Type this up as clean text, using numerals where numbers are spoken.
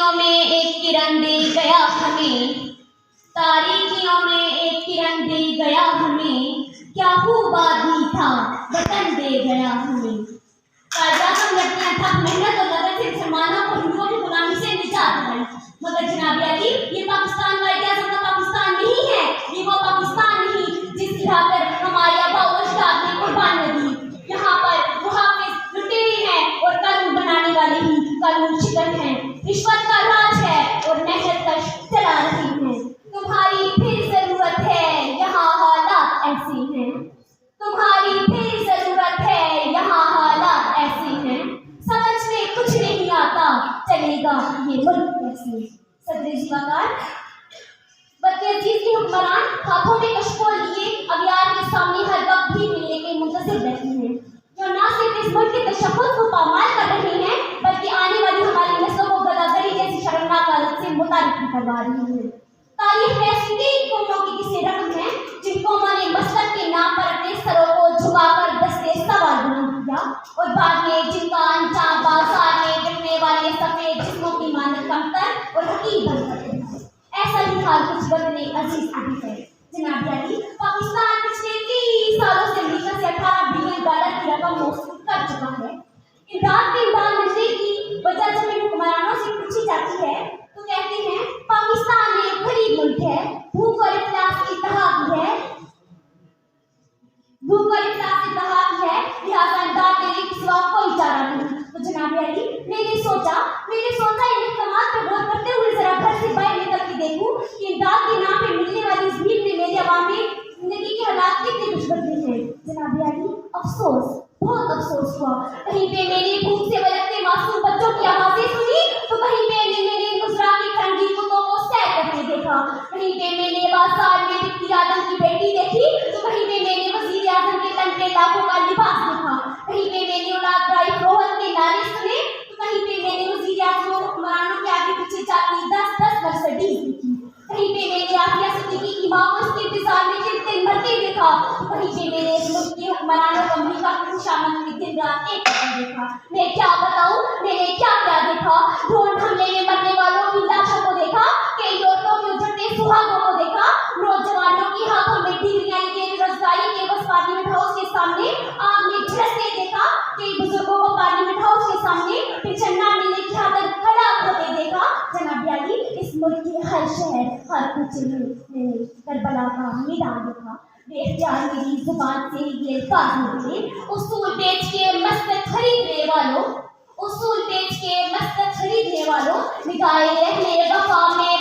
तारीकियों में एक किरण दे गया हमें, तारीकियों में एक किरण दे गया हमें, क्या खूबादी था वतन दे गया हमें। कायद-ए-आज़म लड़कियां थक मेहनत और लगन से मुसलमानों को हिंदुओं की गुलामी से निजात दिलाई, मगर जनाब अली ये पाकिस्तान कायद-ए-आज़म का पाकिस्तान नहीं है, ये वो पाकिस्तान नहीं जिसकी खातिर हमारे आबा और अजदाद ने कुर्बान दी। यहाँ पर मुहाफिज लुटेरे हैं और कानून बनाने वाले ही कानून शिकन हैं, रिश्वत का राज है और मेहनत कश चला रही हैं। तुम्हारी फिर जरूरत है, यहाँ हालात ऐसे हैं, तुम्हारी फिर जरूरत है, यहाँ हालात ऐसे हैं, समझ में कुछ नहीं आता चलेगा ये मुल्क कैसे। सदर जीवाकार बल्कि अजीज के हुक्मरान हाथों में कशकोल लिए अगयार के सामने हर वक्त भी मिलने के मुंतज़िर रहते हैं, जो न सिर्फ इस मुल्क के तशक्कुस को पामाल कर रहे हैं बल्कि आने वाली हमारी नस्लों को गदागरी जैसी शर्मनाक हालत से मुतारिफ करवा रही हैं। तारीख में ऐसी 3 कौमों की किसी रकम है जिन कौमों ने मसलक के नाम पर अपने सरों को झुकाकर दस्ते सवाल बुलंद किया और बाद में जिनका अंजाम बाजार में बिकने वाले सफेद जिस्मों की मानत कमतर और हकीर बनकर ऐसा ही हाल कुछ बदले अजीज की भी है। जनाब अली पाकिस्तान पिछले 30 सालों से अमेरिका से $18 बिलियन की रकम मौसूल कर चुका है। इमदाद में इमदाद मिलने की वजह जब इन हुक्मरानों से पूछी जाती है तो कहते हैं पाकिस्तान एक गरीब मुल्क है, भूख और इफ्लास की तहाकी है, भूख और इफ्लास की तहाकी है, लिहाजा इमदाद देने के सिवा कोई चारा नहीं। तो जनाब अली मैंने सोचा इन इक़दामात पर गौर करते हुए जरा घर से बाहर निकल के देखूं कि इमदाद के नाम पे मिलने वाली इस भीड़ ने मेरी आवाम में जिंदगी के हालात कितने कुछ बदले हैं। जनाब अली अफसोस, बहुत अफसोस हुआ, कहीं पे मेरी भूख से बलकते मासूम बच्चों की आवाजें सुनी तो कहीं पे मैंने गुजरा के ठंडी कुत्तों को सैर करते देखा, कहीं पे मैंने बाजार में बिकती आदम की बेटी देखी तो कहीं पे मैंने वजीर आजम के तन पे लाखों का लिबास देखा, कहीं पे मैंने औलाद राइफ रोहन के नारे सुने तो कहीं पे मैंने वजीर आजम और हुक्मरानों के आगे पीछे जाती 10-10 मर्सिडीज देखी, कहीं पे मैंने आफिया सिद्दीकी की माँ को उसके इंतजार में चिंते मरते देखा तो कहीं पे मैंने इस मुल्क के हुक्मरानों को अमरीका की खुशामद में दिन रात एक करके देखा। मैं क्या बताऊं मैंने क्या क्या देखा, ड्रोन हमले में मरने वालों की लाशों को देखा, कई औरतों के उजड़ते सुहागों को देखा, नौजवानों की हाथों में डिग्रियां लिए बेरोजगारी के बस पार्लियामेंट हाउस के सामने आग में झलसते देखा, कई बुजुर्गों को पार्लियामेंट हाउस के सामने पेंशन न मिलने की खातिर हलाक होते देखा। जनाब अली इस मुल्क के हर शहर हर कुछ में मैंने करबला का मैदान देखा। बेख्तियार मेरी जुबान से ये अल्फाज निकले, उसूल बेच के मस्जिद खरीदने वालों, उसूल बेच के मस्जिद खरीदने वालों, निगाहे रहने वफा में